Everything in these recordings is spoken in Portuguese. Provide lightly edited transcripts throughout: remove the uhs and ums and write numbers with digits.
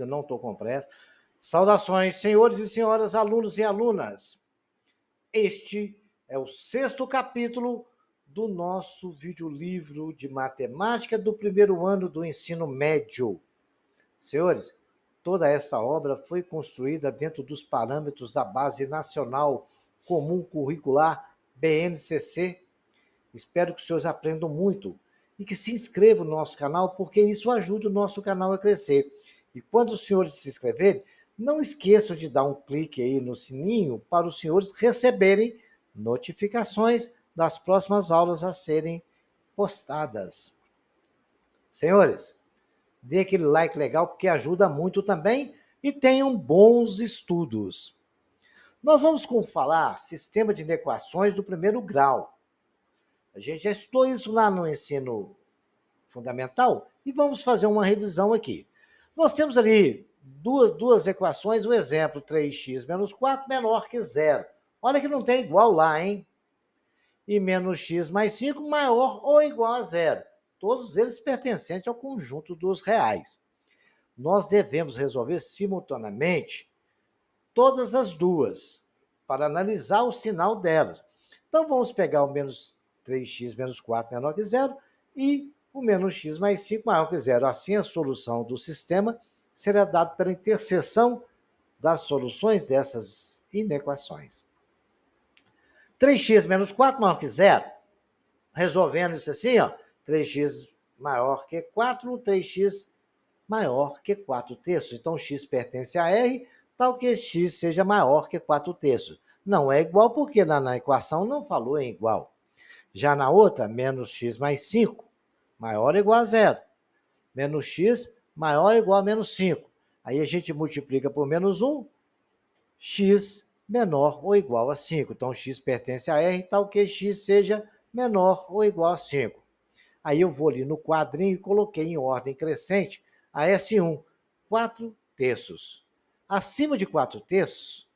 eu não estou com pressa. Saudações, senhores e senhoras, alunos e alunas. Este é o 6º capítulo do nosso videolivro de matemática do primeiro ano do ensino médio. Senhores, toda essa obra foi construída dentro dos parâmetros da Base Nacional Comum Curricular, BNCC. Espero que os senhores aprendam muito e que se inscrevam no nosso canal, porque isso ajuda o nosso canal a crescer. E quando os senhores se inscreverem, não esqueçam de dar um clique aí no sininho para os senhores receberem notificações das próximas aulas a serem postadas. Senhores, dê aquele like legal, porque ajuda muito também, e tenham bons estudos. Nós vamos falar sistema de inequações do primeiro grau. A gente já estudou isso lá no ensino fundamental e vamos fazer uma revisão aqui. Nós temos ali duas equações, o exemplo 3x menos 4 menor que zero. Olha que não tem igual lá, hein? E menos x mais 5 maior ou igual a zero. Todos eles pertencentes ao conjunto dos reais. Nós devemos resolver simultaneamente todas as duas, para analisar o sinal delas. Então, vamos pegar o menos 3x menos 4 menor que zero e o menos x mais 5 maior que zero. Assim, a solução do sistema será dada pela interseção das soluções dessas inequações. 3x menos 4 maior que zero. Resolvendo isso assim, ó, 3x maior que 4, 3x maior que 4 terços. Então, x pertence a R, tal que x seja maior que 4 terços. Não é igual porque lá na equação não falou em igual. Já na outra, menos x mais 5, maior ou igual a zero. Menos x maior ou igual a menos 5. Aí a gente multiplica por menos 1, x menor ou igual a 5. Então, x pertence a R, tal que x seja menor ou igual a 5. Aí eu vou ali no quadrinho e coloquei em ordem crescente a S1, 4 terços. Acima de 4 terços,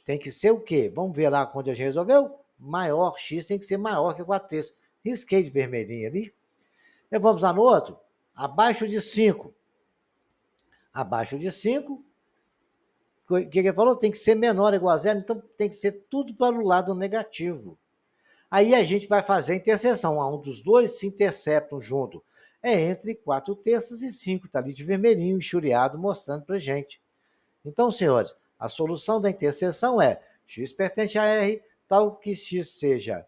tem que ser o quê? Vamos ver lá quando a gente resolveu? Maior, x tem que ser maior que 4 terços. Risquei de vermelhinho ali. E vamos lá no outro. Abaixo de 5. Abaixo de 5, o que ele falou? Tem que ser menor ou igual a zero, então tem que ser tudo para o lado negativo. Aí a gente vai fazer a interseção. Um dos dois se interceptam junto. É entre 4 terços e 5. Está ali de vermelhinho, enxuriado, mostrando para a gente. Então, senhores, a solução da interseção é x pertence a R, tal que x seja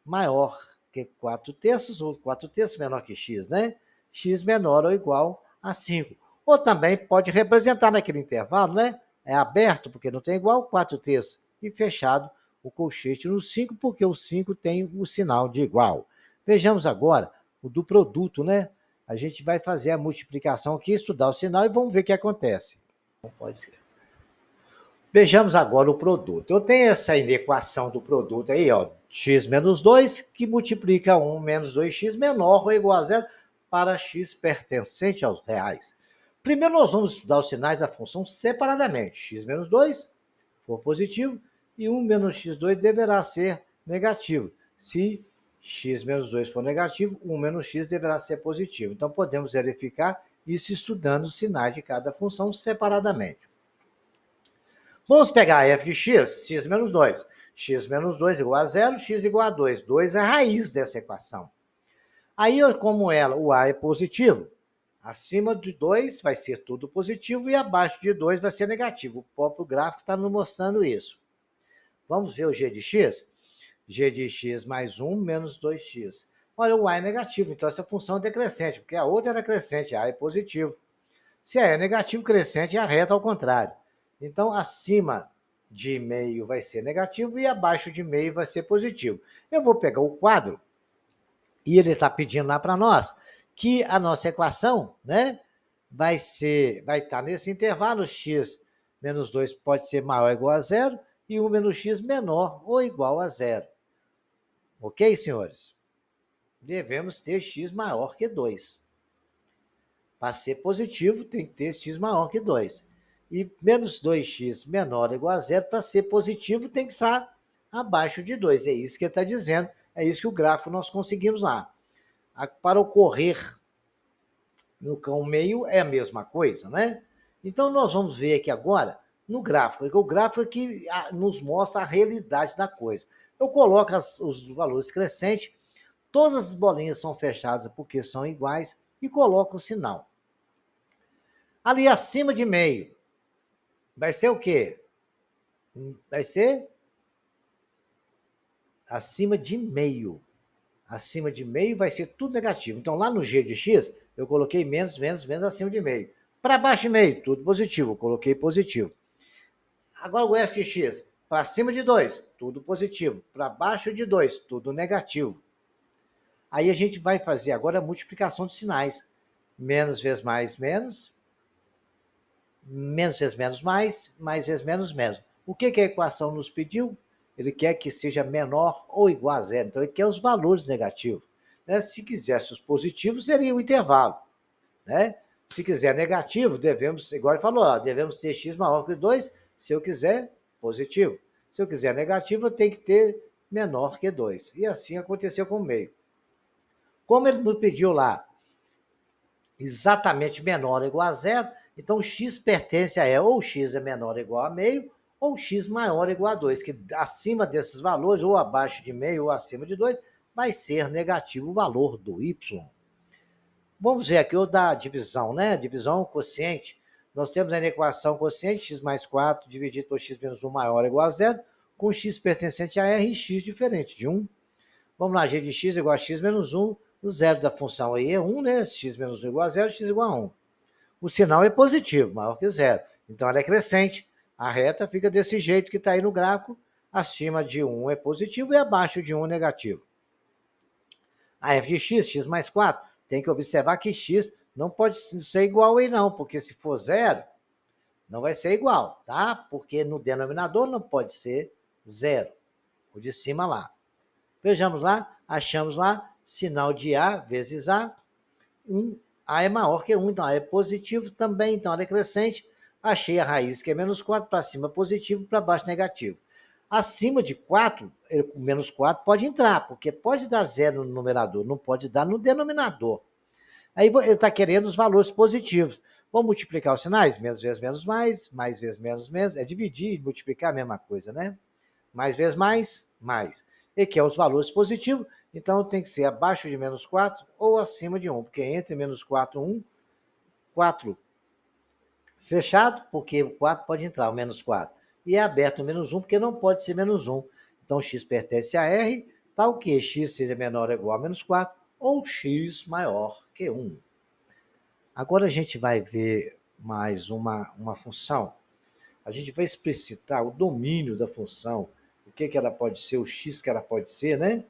maior que 4 terços, ou 4 terços menor que x, né? X menor ou igual a 5. Ou também pode representar naquele intervalo, né? É aberto, porque não tem igual, 4 terços, e fechado o colchete no 5, porque o 5 tem o sinal de igual. Vejamos agora o do produto, né? A gente vai fazer a multiplicação aqui, estudar o sinal e vamos ver o que acontece. Não pode ser. Vejamos agora o produto. Eu tenho essa equação do produto aí, ó, x menos 2, que multiplica 1 menos 2x menor ou igual a zero para x pertencente aos reais. Primeiro nós vamos estudar os sinais da função separadamente. X menos 2 for positivo e 1 menos x2 deverá ser negativo. Se x menos 2 for negativo, 1 menos x deverá ser positivo. Então podemos verificar isso estudando os sinais de cada função separadamente. Vamos pegar f de x, x menos 2. X menos 2 igual a 0, x igual a 2. 2 é a raiz dessa equação. Aí, como o a é positivo, acima de 2 vai ser tudo positivo e abaixo de 2 vai ser negativo. O próprio gráfico está nos mostrando isso. Vamos ver o g de x? G de x mais 1 menos 2x. Olha, o a é negativo, então essa função é decrescente, porque a outra era crescente, a é positivo. Se a é negativo, crescente é a reta ao contrário. Então, acima de meio vai ser negativo e abaixo de meio vai ser positivo. Eu vou pegar o quadro e ele está pedindo lá para nós que a nossa equação, né, vai estar nesse intervalo, x menos 2 pode ser maior ou igual a zero e 1 menos x menor ou igual a zero. Ok, senhores? Devemos ter x maior que 2. Para ser positivo, tem que ter x maior que 2. E menos 2x menor ou igual a zero, para ser positivo, tem que estar abaixo de 2. É isso que ele está dizendo, é isso que o gráfico nós conseguimos lá. Para ocorrer no cão meio é a mesma coisa, né? Então, nós vamos ver aqui agora no gráfico, porque o gráfico é que nos mostra a realidade da coisa. Eu coloco os valores crescentes, todas as bolinhas são fechadas porque são iguais e coloco o sinal. Ali acima de meio, vai ser o quê? Vai ser acima de meio. Acima de meio vai ser tudo negativo. Então, lá no G de X, eu coloquei menos, menos, menos acima de meio. Para baixo de meio, tudo positivo, eu coloquei positivo. Agora o F de X, para cima de 2, tudo positivo. Para baixo de 2, tudo negativo. Aí a gente vai fazer agora a multiplicação de sinais. Menos vezes mais, menos. Menos vezes menos, mais vezes menos, menos. O que a equação nos pediu? Ele quer que seja menor ou igual a zero. Então, ele quer os valores negativos. Né? Se quisesse os positivos, seria o intervalo. Né? Se quiser negativo, devemos, igual ele falou, devemos ter x maior que 2. Se eu quiser, positivo. Se eu quiser negativo, eu tenho que ter menor que 2. E assim aconteceu com o meio. Como ele nos pediu lá exatamente menor ou igual a zero, então x pertence a E, ou x é menor ou igual a meio, ou x maior ou igual a 2, que acima desses valores, ou abaixo de meio ou acima de 2, vai ser negativo o valor do y. Vamos ver aqui o da divisão, né? Divisão quociente. Nós temos a equação quociente x mais 4 dividido por x menos 1 maior ou igual a zero, com x pertencente a R e x diferente de 1. Vamos lá, g de x igual a x menos 1, o zero da função aí é 1, né? X menos 1 igual a zero, x igual a 1. O sinal é positivo, maior que zero. Então, ela é crescente. A reta fica desse jeito que está aí no gráfico. Acima de 1 é positivo e abaixo de 1 é negativo. A f de x, x mais 4, tem que observar que x não pode ser igual aí não, porque se for zero, não vai ser igual, tá? Porque no denominador não pode ser zero. O de cima lá. Vejamos lá, achamos lá, sinal de A vezes A, A é maior que 1, então A é positivo também, então ela é crescente. Achei a raiz que é menos 4, para cima positivo, para baixo negativo. Acima de 4, menos 4 pode entrar, porque pode dar zero no numerador, não pode dar no denominador. Aí ele está querendo os valores positivos. Vamos multiplicar os sinais? Menos vezes menos mais vezes menos menos, é dividir e multiplicar a mesma coisa, né? Mais vezes mais. E que é os valores positivos, então tem que ser abaixo de menos 4 ou acima de 1, porque entre menos 4 e 1, 4 fechado, porque o 4 pode entrar, o menos 4. E é aberto o menos 1, porque não pode ser menos 1. Então, x pertence a R, tal que x seja menor ou igual a menos 4, ou x maior que 1. Agora a gente vai ver mais uma função. A gente vai explicitar o domínio da função, o que ela pode ser, o x que ela pode ser, né?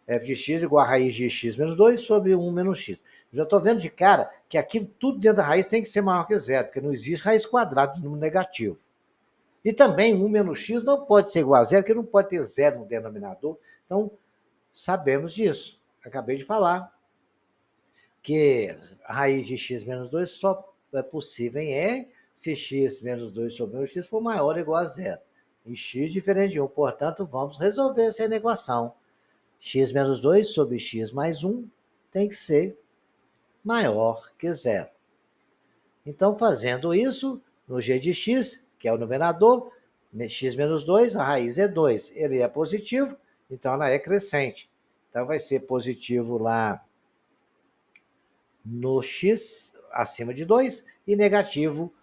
F de x igual a raiz de x menos 2 sobre 1 menos x. Eu já estou vendo de cara que aquilo tudo dentro da raiz tem que ser maior que zero, porque não existe raiz quadrada de número negativo. E também 1 menos x não pode ser igual a zero, porque não pode ter zero no denominador. Então, sabemos disso. Acabei de falar que a raiz de x menos 2 só é possível em E se x menos 2 sobre menos x for maior ou igual a zero. E x diferente de 1. Portanto, vamos resolver essa equação. X menos 2 sobre x mais 1 tem que ser maior que zero. Então, fazendo isso, no g de x, que é o numerador, x menos 2, a raiz é 2. Ele é positivo, então ela é crescente. Então, vai ser positivo lá no x acima de 2 e negativo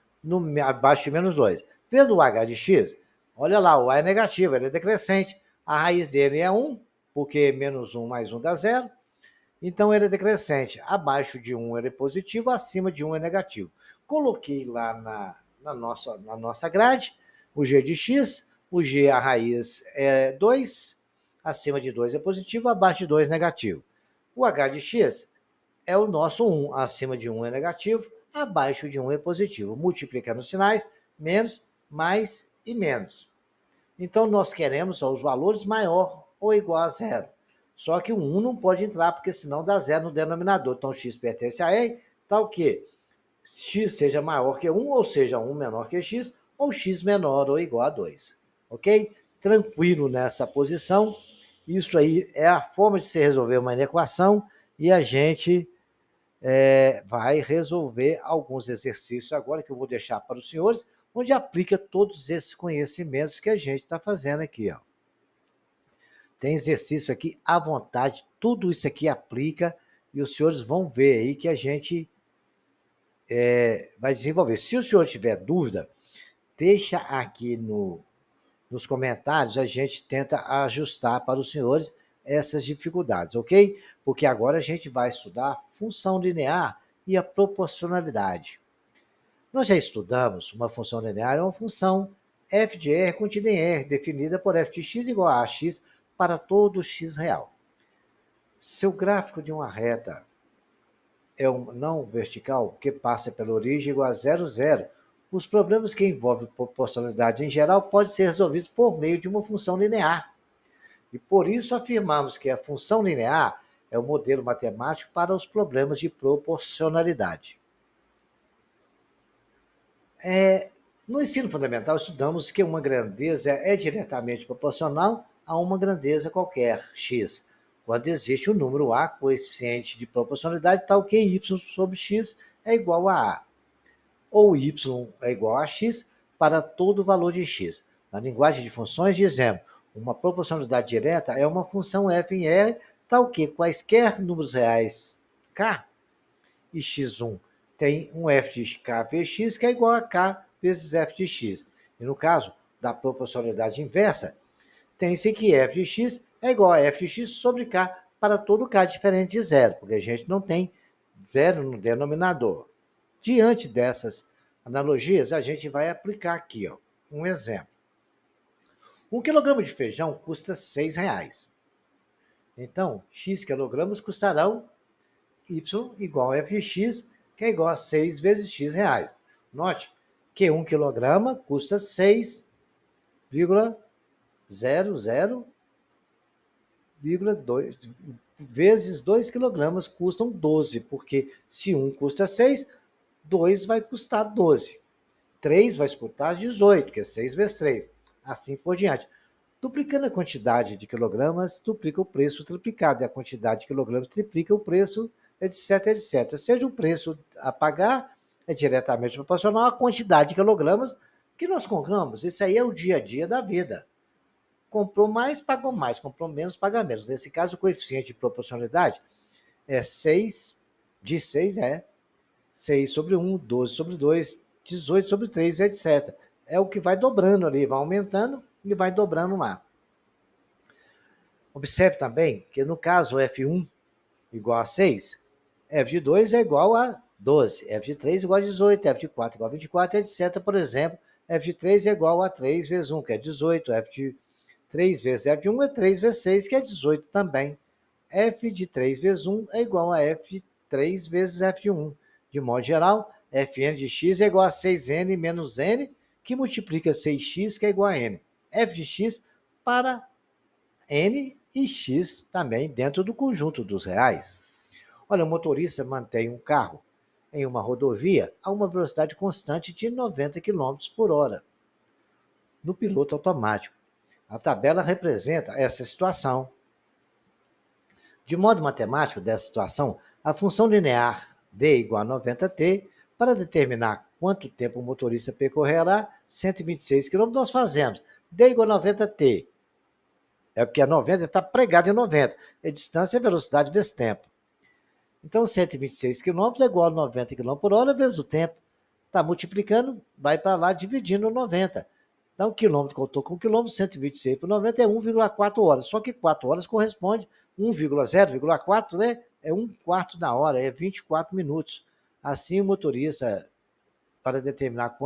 abaixo de menos 2. Vendo o h de x, olha lá, o a é negativo, ele é decrescente. A raiz dele é 1, porque menos 1 mais 1 dá 0. Então, ele é decrescente. Abaixo de 1 ele é positivo, acima de 1 é negativo. Coloquei lá na nossa grade o g de x, o g, a raiz é 2, acima de 2 é positivo, abaixo de 2 é negativo. O h de x é o nosso 1, acima de 1 é negativo, abaixo de 1 é positivo. Multiplicando os sinais, menos, mais e menos. Então, nós queremos os valores maior ou igual a zero. Só que o 1 não pode entrar, porque senão dá zero no denominador. Então, x pertence a R, tal que x seja maior que 1, ou seja, 1 menor que x, ou x menor ou igual a 2. Ok? Tranquilo nessa posição. Isso aí é a forma de se resolver uma equação e a gente vai resolver alguns exercícios agora que eu vou deixar para os senhores, onde aplica todos esses conhecimentos que a gente está fazendo aqui, ó. Tem exercício aqui à vontade, tudo isso aqui aplica e os senhores vão ver aí que a gente vai desenvolver. Se o senhor tiver dúvida, deixa aqui nos comentários, a gente tenta ajustar para os senhores essas dificuldades, ok? Porque agora a gente vai estudar função linear e a proporcionalidade. Nós já estudamos uma função linear, é uma função f de r contida em r, definida por f de x igual a x para todo x real. Se o gráfico de uma reta é um não vertical que passa pela origem igual a 0, 0, os problemas que envolvem proporcionalidade em geral podem ser resolvidos por meio de uma função linear. E por isso afirmamos que a função linear é o modelo matemático para os problemas de proporcionalidade. No ensino fundamental, estudamos que uma grandeza é diretamente proporcional a uma grandeza qualquer, x, quando existe um número a coeficiente de proporcionalidade tal que y sobre x é igual a a, ou y é igual a x para todo valor de x. Na linguagem de funções, dizemos uma proporcionalidade direta é uma função f em R tal que quaisquer números reais k e x1 tem um f de k vezes x que é igual a k vezes f de x. E no caso da proporcionalidade inversa, tem-se que f de x é igual a f de x sobre k para todo k diferente de zero, porque a gente não tem zero no denominador. Diante dessas analogias, a gente vai aplicar aqui, ó, um exemplo. 1 quilograma de feijão custa R$6. Então, x quilogramas custarão y igual a f de x, que é igual a 6 vezes x reais. Note que 1 quilograma custa 6,00,2 vezes 2 quilogramas custam 12, porque se 1 custa 6, 2 vai custar 12. 3 vai custar 18, que é 6 vezes 3. Assim por diante. Duplicando a quantidade de quilogramas, duplica o preço triplicado. E a quantidade de quilogramas triplica o preço, etc, etc. Seja o preço a pagar é diretamente proporcional à quantidade de quilogramas que nós compramos. Isso aí é o dia a dia da vida. Comprou mais, pagou mais. Comprou menos, paga menos. Nesse caso, o coeficiente de proporcionalidade é 6, de 6 é 6 sobre 1, 12 sobre 2, 18 sobre 3, etc. É o que vai dobrando ali, vai aumentando e vai dobrando lá. Observe também que no caso F1 igual a 6, F de 2 é igual a 12, F de 3 igual a 18, F de 4 igual a 24, etc. Por exemplo, F de 3 é igual a 3 vezes 1, que é 18, F de 3 vezes F de 1 é 3 vezes 6, que é 18 também. F de 3 vezes 1 é igual a F de 3 vezes F de 1. De modo geral, Fn de x é igual a 6n menos n, que multiplica 6x, que é igual a n. F de x para n e x também dentro do conjunto dos reais. Olha, o motorista mantém um carro em uma rodovia a uma velocidade constante de 90 km por hora, no piloto automático. A tabela representa essa situação. De modo matemático dessa situação, a função linear d igual a 90t, para determinar quanto tempo o motorista percorrerá 126 km, nós fazemos d igual a 90t. É porque a 90 está pregada em 90. É distância, velocidade vezes tempo. Então, 126 km é igual a 90 km por hora vezes o tempo. Está multiplicando, vai para lá dividindo 90. Então, quilômetro que eu estou com quilômetro, 126 por 90 é 1,4 horas. Só que 4 horas corresponde 1,0,4, né? É 1/4 da hora, é 24 minutos. Assim, o motorista, para determinar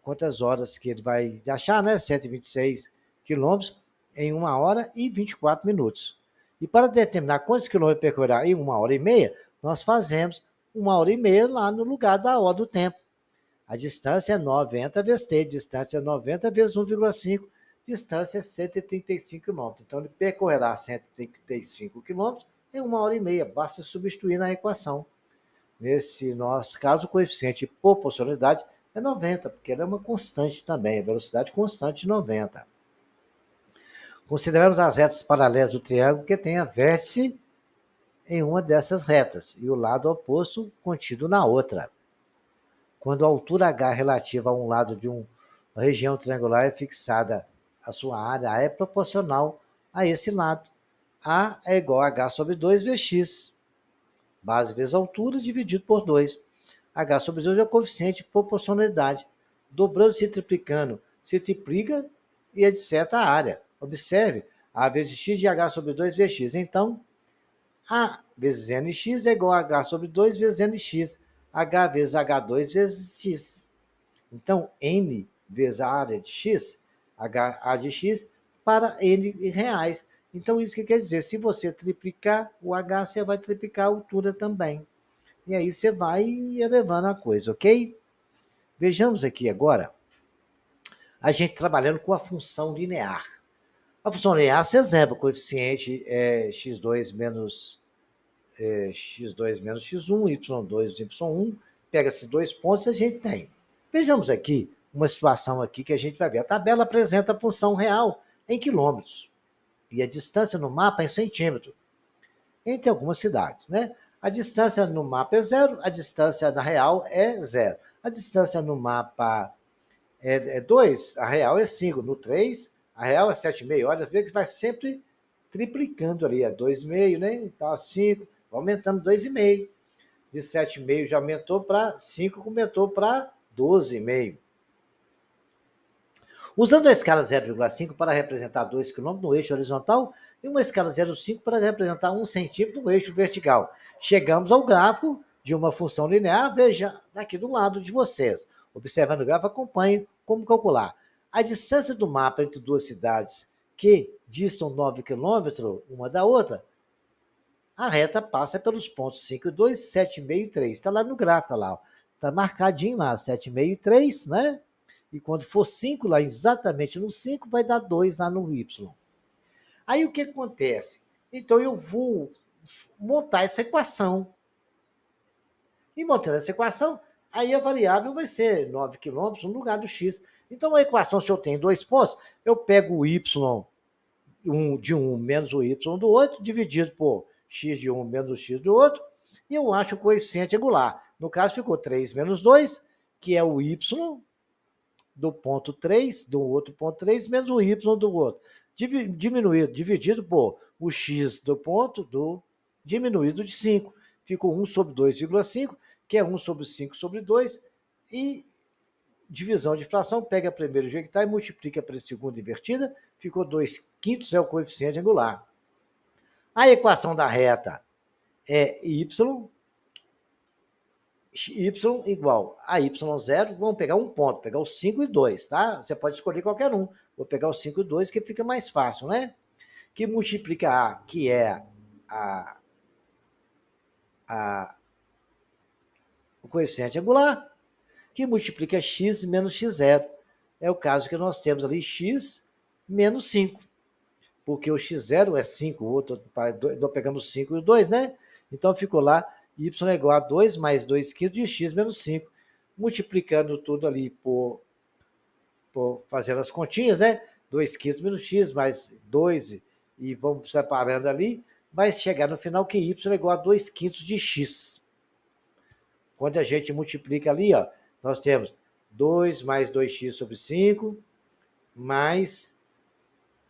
quantas horas que ele vai achar, né? 126 quilômetros em 1 hora e 24 minutos. E para determinar quantos quilômetros percorrerá em 1 hora e meia, nós fazemos 1 hora e meia lá no lugar da hora do tempo. A distância é 90 vezes t, distância é 90 vezes 1,5, distância é 135 km. Então, ele percorrerá 135 km em 1 hora e meia, basta substituir na equação. Nesse nosso caso, o coeficiente de proporcionalidade é 90, porque ela é uma constante também, a velocidade constante 90. Consideramos as retas paralelas do triângulo que tem a vértice em uma dessas retas e o lado oposto contido na outra. Quando a altura H relativa a um lado de uma região triangular é fixada, a sua área A é proporcional a esse lado. A é igual a H sobre 2 vezes x. Base vezes altura dividido por 2. H sobre 2 é o coeficiente de proporcionalidade. Dobrando-se e triplicando, se triplica e etc. a área. Observe, A vezes x de H sobre 2 vezes x. Então, A vezes nx é igual a H sobre 2 vezes nx. H vezes H2 vezes x. Então, n vezes a área de x, A de x, para n reais. Então, isso que quer dizer, se você triplicar o H, você vai triplicar a altura também. E aí você vai elevando a coisa, ok? Vejamos aqui agora a gente trabalhando com a função linear. A função linear, você exemplo, o coeficiente é x2 menos x1, y2, y1, pega esses 2 pontos e a gente tem. Vejamos aqui uma situação aqui que a gente vai ver. A tabela apresenta a função real em quilômetros e a distância no mapa em centímetro, entre algumas cidades, né? A distância no mapa é 0, a distância na real é 0. A distância no mapa é 2, a real é 5. No 3, a real é 7,5. Olha, vê que vai sempre triplicando ali, é 2,5, né? Então, 5, aumentando 2,5. De 7,5 já aumentou para 5, aumentou para 12,5. Usando a escala 0,5 para representar 2 km no eixo horizontal e uma escala 0,5 para representar 1 centímetro no eixo vertical. Chegamos ao gráfico de uma função linear, veja aqui do lado de vocês. Observando o gráfico, acompanhe como calcular. A distância do mapa entre duas cidades que distam 9 km uma da outra, a reta passa pelos pontos 5 e 2, 7,5 e 3. Está lá no gráfico, lá. Está marcadinho lá, 7,5 e 3, né? E quando for 5, lá exatamente no 5, vai dar 2 lá no Y. Aí o que acontece? Então eu vou montar essa equação. E montando essa equação, aí a variável vai ser 9 km no lugar do x. Então a equação, se eu tenho 2 pontos, eu pego o y de um menos o y do outro, dividido por x de um menos o x do outro, e eu acho o coeficiente angular. No caso, ficou 3 menos 2, que é o y do ponto 3, do outro ponto 3, menos o y do outro. Diminuído, dividido por o x do ponto do diminuído de 5. Ficou 1 sobre 2,5, que é 1 sobre 5 sobre 2, e divisão de fração, pega a primeira jeito e multiplica pela segunda invertida, ficou 2 quintos é o coeficiente angular. A equação da reta é y igual a y0, vamos pegar um ponto, pegar o 5 e 2, tá? Você pode escolher qualquer um. Vou pegar o 5 e 2, que fica mais fácil, né? Que multiplica A, que é o coeficiente angular, que multiplica x menos x0. É o caso que nós temos ali, x menos 5. Porque o x0 é 5, o outro, nós pegamos 5 e 2, né? Então ficou lá, y é igual a 2 mais 2 quintos de x menos 5. Multiplicando tudo ali por fazendo as continhas, né? 2 quintos menos x mais 2, e vamos separando ali, vai chegar no final que y é igual a 2 quintos de x. Quando a gente multiplica ali, ó, nós temos 2 mais 2x sobre 5, mais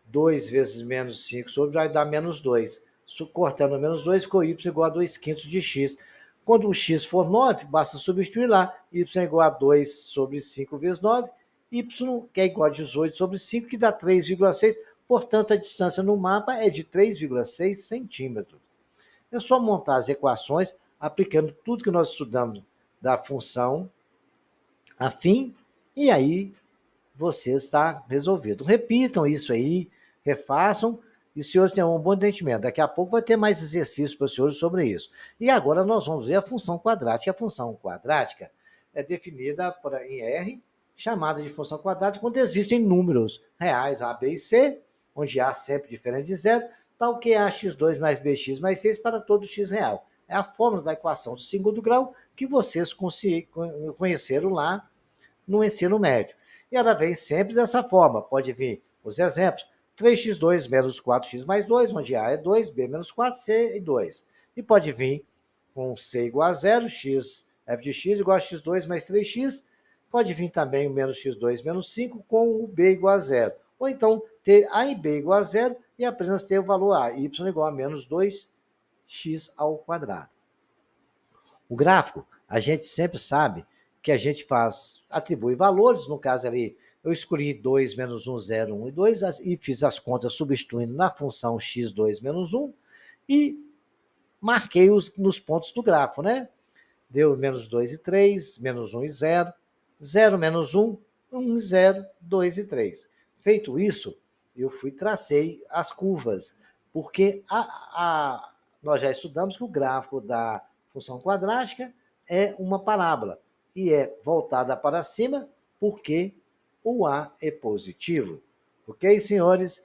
2 vezes menos 5 sobre, vai dar menos 2. Cortando menos 2, ficou y igual a 2 quintos de x. Quando o x for 9, basta substituir lá, y é igual a 2 sobre 5 vezes 9, y que é igual a 18 sobre 5, que dá 3,6. Portanto, a distância no mapa é de 3,6 centímetros. É só montar as equações, aplicando tudo que nós estudamos da função afim, e aí você está resolvido. Repitam isso aí, refaçam, e os senhores tenham um bom entendimento. Daqui a pouco vai ter mais exercícios para os senhores sobre isso. E agora nós vamos ver a função quadrática. A função quadrática é definida em R, chamada de função quadrática, quando existem números reais A, B e C, onde A sempre diferente de zero, tal que ax2 mais bx mais 6 para todo x real. É a fórmula da equação de segundo grau que vocês conheceram lá no ensino médio. E ela vem sempre dessa forma. Pode vir os exemplos. 3x2 menos 4x mais 2, onde A é 2, B menos 4, C é 2. e pode vir com C igual a zero, x, f de x igual a x2 mais 3x, pode vir também o menos x2 menos 5 com o b igual a zero. Ou então ter a e b igual a zero e apenas ter o valor a, y igual a menos 2x ao quadrado. O gráfico, a gente sempre sabe que a gente atribui valores, no caso ali, eu escolhi 2, menos 1, 0, 1 e 2, e fiz as contas substituindo na função x2 menos 1, e marquei nos pontos do gráfico, né? Deu menos 2 e 3, menos 1 e 0, 0 menos 1, 1 e 0, 2 e 3. Feito isso, eu tracei as curvas, porque nós já estudamos que o gráfico da função quadrática é uma parábola e é voltada para cima porque o A é positivo. Ok, senhores?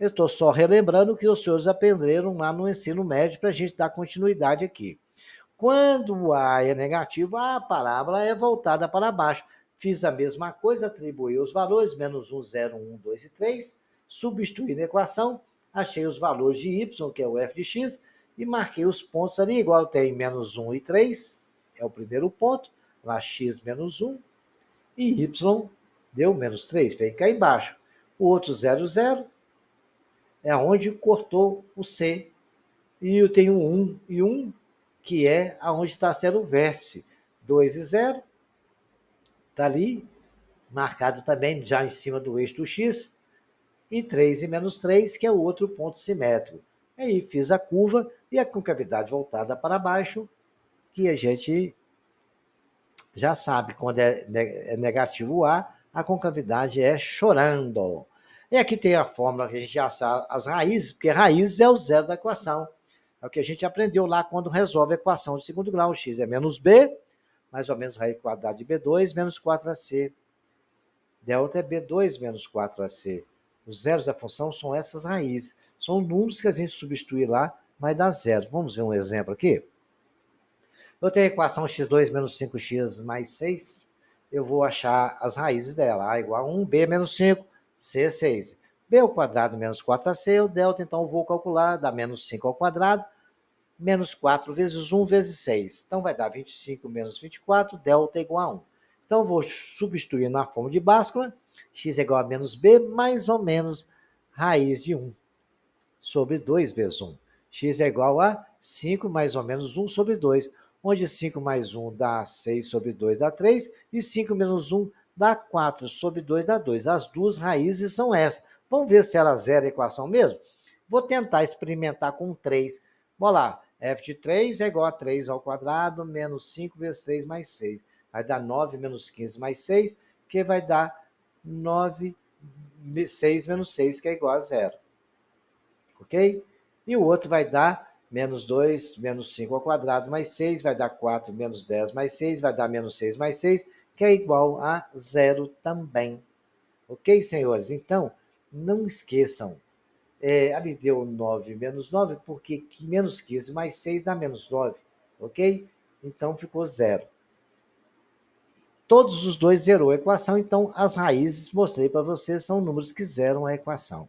Eu estou só relembrando que os senhores aprenderam lá no ensino médio para a gente dar continuidade aqui. Quando o A é negativo, a parábola é voltada para baixo. Fiz a mesma coisa, atribuí os valores, menos 1, 0, 1, 2 e 3, substituí na equação, achei os valores de y, que é o f de x, e marquei os pontos ali, igual tem menos 1 e 3, é o primeiro ponto, lá x menos 1, e y deu menos 3, vem cá embaixo. O outro 0, 0, é onde cortou o C. E eu tenho 1 e 1, que é aonde está sendo o vértice. 2 e 0, está ali, marcado também já em cima do eixo do X. E 3 e menos 3, que é o outro ponto simétrico. Aí fiz a curva e a concavidade voltada para baixo, que a gente já sabe, quando é negativo a concavidade é chorando. E aqui tem a fórmula que a gente já sabe, as raízes, porque raízes é o zero da equação. É o que a gente aprendeu lá quando resolve a equação de segundo grau. X é menos b, mais ou menos raiz quadrada de b2 menos 4ac. Delta é b2 menos 4ac. Os zeros da função são essas raízes. São números que a gente substitui lá, vai dar zero. Vamos ver um exemplo aqui? Eu tenho a equação x2 menos 5x mais 6. Eu vou achar as raízes dela. A igual a 1, b menos 5, c 6. b ao quadrado menos 4ac, o delta, então eu vou calcular, dá menos 5 ao quadrado, menos 4 vezes 1 vezes 6. Então vai dar 25 menos 24, delta é igual a 1. Então eu vou substituir na forma de Bhaskara, x é igual a menos b, mais ou menos raiz de 1 sobre 2 vezes 1. X é igual a 5 mais ou menos 1 sobre 2, onde 5 mais 1 dá 6 sobre 2 dá 3, e 5 menos 1 dá 4 sobre 2 dá 2. As duas raízes são essas. Vamos ver se ela zera a equação mesmo? Vou tentar experimentar com 3. Vamos lá, f de 3 é igual a 3 ao quadrado, menos 5 vezes 6 mais 6. Vai dar 9 menos 15 mais 6, que vai dar 9, 6 menos 6, que é igual a 0. Ok? E o outro vai dar menos 2, menos 5 ao quadrado mais 6, vai dar 4 menos 10 mais 6, vai dar menos 6 mais 6, que é igual a 0 também. Ok, senhores? Então, não esqueçam, ali deu 9 menos 9, porque menos 15 mais 6 dá menos 9, ok? Então, ficou 0. Todos os dois zerou a equação, então as raízes, mostrei para vocês, são números que zeram a equação.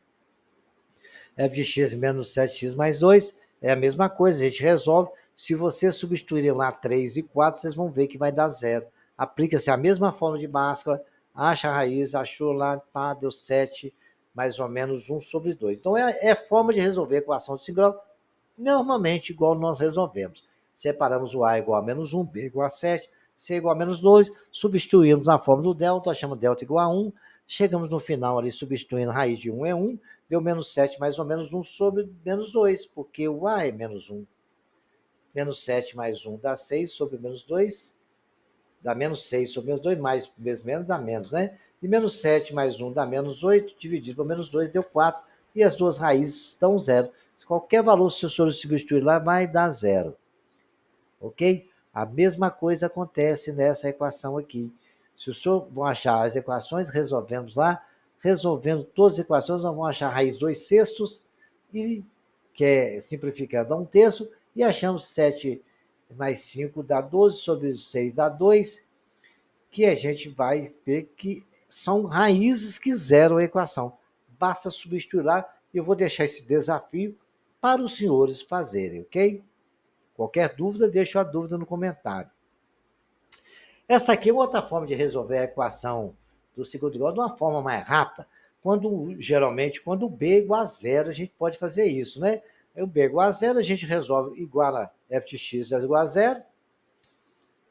F de x menos 7x mais 2 é a mesma coisa, a gente resolve. Se vocês substituírem lá 3 e 4, vocês vão ver que vai dar 0. Aplica-se a mesma forma de Bhaskara, acha a raiz, achou lá, pá, deu 7, mais ou menos 1 sobre 2. Então é forma de resolver a equação de segundo grau, normalmente igual nós resolvemos. Separamos o A igual a menos 1, B igual a 7, C igual a menos 2, substituímos na forma do delta, achamos delta igual a 1, chegamos no final ali, substituindo a raiz de 1 é 1, deu menos 7 mais ou menos 1 sobre menos 2, porque o A é menos 1. Menos 7 mais 1 dá 6 sobre menos 2, dá menos 6 sobre menos 2, mais menos dá menos, né? E menos 7 mais 1 dá menos 8, dividido por menos 2 deu 4, e as duas raízes estão 0. Qualquer valor, se o senhor substituir lá, vai dar 0. Ok? A mesma coisa acontece nessa equação aqui. Se o senhor vão achar as equações, resolvemos lá, resolvendo todas as equações, nós vamos achar a raiz 2 sextos, e, que é simplificando, dá 1 terço, e achamos 7 mais 5 dá 12, sobre 6 dá 2, que a gente vai ver que são raízes que zeram a equação. Basta substituir lá, e eu vou deixar esse desafio para os senhores fazerem, ok? Qualquer dúvida, deixa a dúvida no comentário. Essa aqui é outra forma de resolver a equação do segundo grau de uma forma mais rápida. Geralmente, quando o b é igual a zero, a gente pode fazer isso, né? O b é igual a zero, a gente resolve igual a f de x é igual a zero.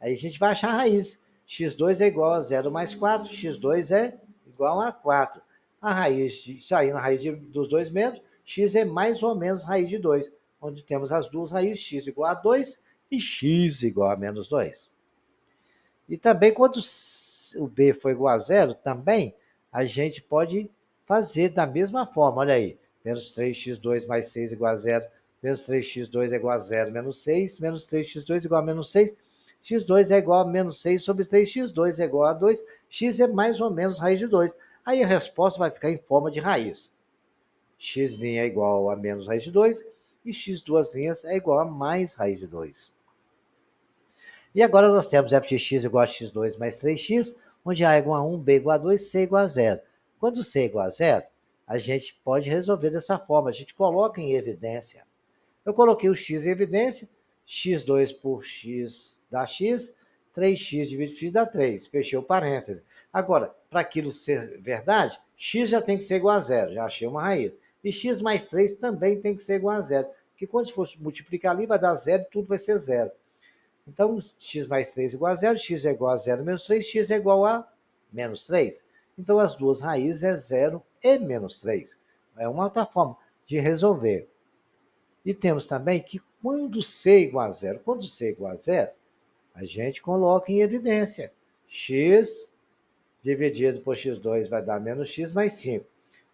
Aí a gente vai achar a raiz. x2 é igual a 0 mais 4, x2 é igual a 4. A raiz, saindo a raiz dos dois membros, x é mais ou menos raiz de 2, onde temos as duas raízes, x igual a 2 e x igual a menos 2. E também, quando o b for igual a zero, também a gente pode fazer da mesma forma. Olha aí, menos 3x2 mais 6 igual a zero, menos 3x2 é igual a zero, menos 6, menos 3x2 igual a menos 6, x2 é igual a menos 6 sobre 3, x2 é igual a 2, x é mais ou menos raiz de 2. Aí a resposta vai ficar em forma de raiz. X' é igual a menos raiz de 2 e x duas linhas é igual a mais raiz de 2. E agora nós temos f de x igual a x2 mais 3x, onde a é igual a 1, b igual a 2, c igual a 0. Quando c é igual a 0, a gente pode resolver dessa forma, a gente coloca em evidência. Eu coloquei o x em evidência, x2 por x dá x, 3x dividido por x dá 3, fechei o parênteses. Agora, para aquilo ser verdade, x já tem que ser igual a 0, já achei uma raiz. E x mais 3 também tem que ser igual a 0, porque quando se for multiplicar ali, vai dar 0 e tudo vai ser 0. Então, x mais 3 é igual a 0, x é igual a 0 menos 3, x é igual a menos 3. Então, as duas raízes é 0 e menos 3. É uma outra forma de resolver. E temos também que quando c é igual a 0, quando c é igual a 0, a gente coloca em evidência. X dividido por x2 vai dar menos x mais 5.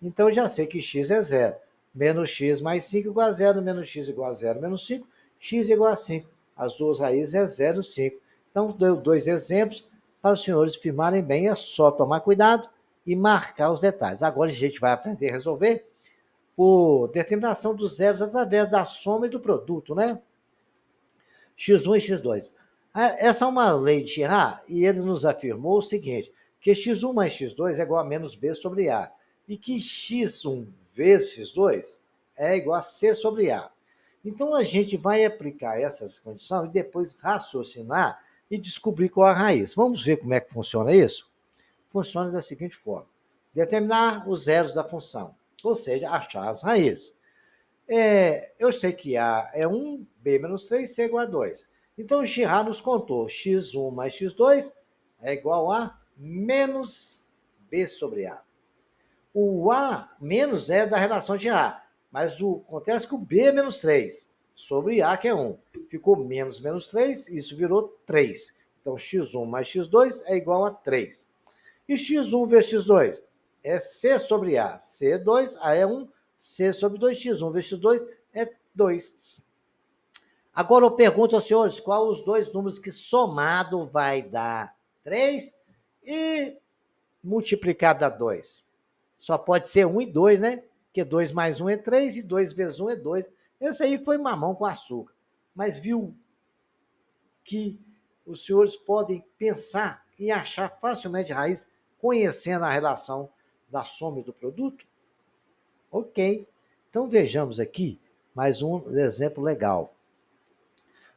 Então, eu já sei que x é 0. Menos x mais 5 igual a 0, menos x igual a 0, menos 5, x igual a 5. As duas raízes é 0 e 5. Então, deu dois exemplos para os senhores firmarem bem. É só tomar cuidado e marcar os detalhes. Agora a gente vai aprender a resolver por determinação dos zeros através da soma e do produto, né? x1 e x2. Essa é uma lei de Girard e ele nos afirmou o seguinte, que x1 mais x2 é igual a menos b sobre a e que x1 vezes x2 é igual a c sobre a. Então, a gente vai aplicar essas condições e depois raciocinar e descobrir qual é a raiz. Vamos ver como é que funciona isso? Funciona da seguinte forma. Determinar os zeros da função, ou seja, achar as raízes. Eu sei que A é 1, B menos 3, C é igual a 2. Então, o Girard nos contou x1 mais x2 é igual a menos B sobre A. O A menos é da relação de A, mas acontece que o B é menos 3 sobre A, que é 1. Ficou menos menos 3, isso virou 3. Então, x1 mais x2 é igual a 3. E x1 vezes x2 é C sobre A. C é 2, A é 1, C sobre 2, x1 vezes x2 é 2. Agora eu pergunto aos senhores qual os dois números que somado vai dar 3 e multiplicado dá 2. Só pode ser 1 e 2, né? Porque 2 mais 1 é 3 e 2 vezes 1 é 2. Esse aí foi mamão com açúcar. Mas viu que os senhores podem pensar e achar facilmente a raiz conhecendo a relação da soma e do produto? Ok. Então vejamos aqui mais um exemplo legal.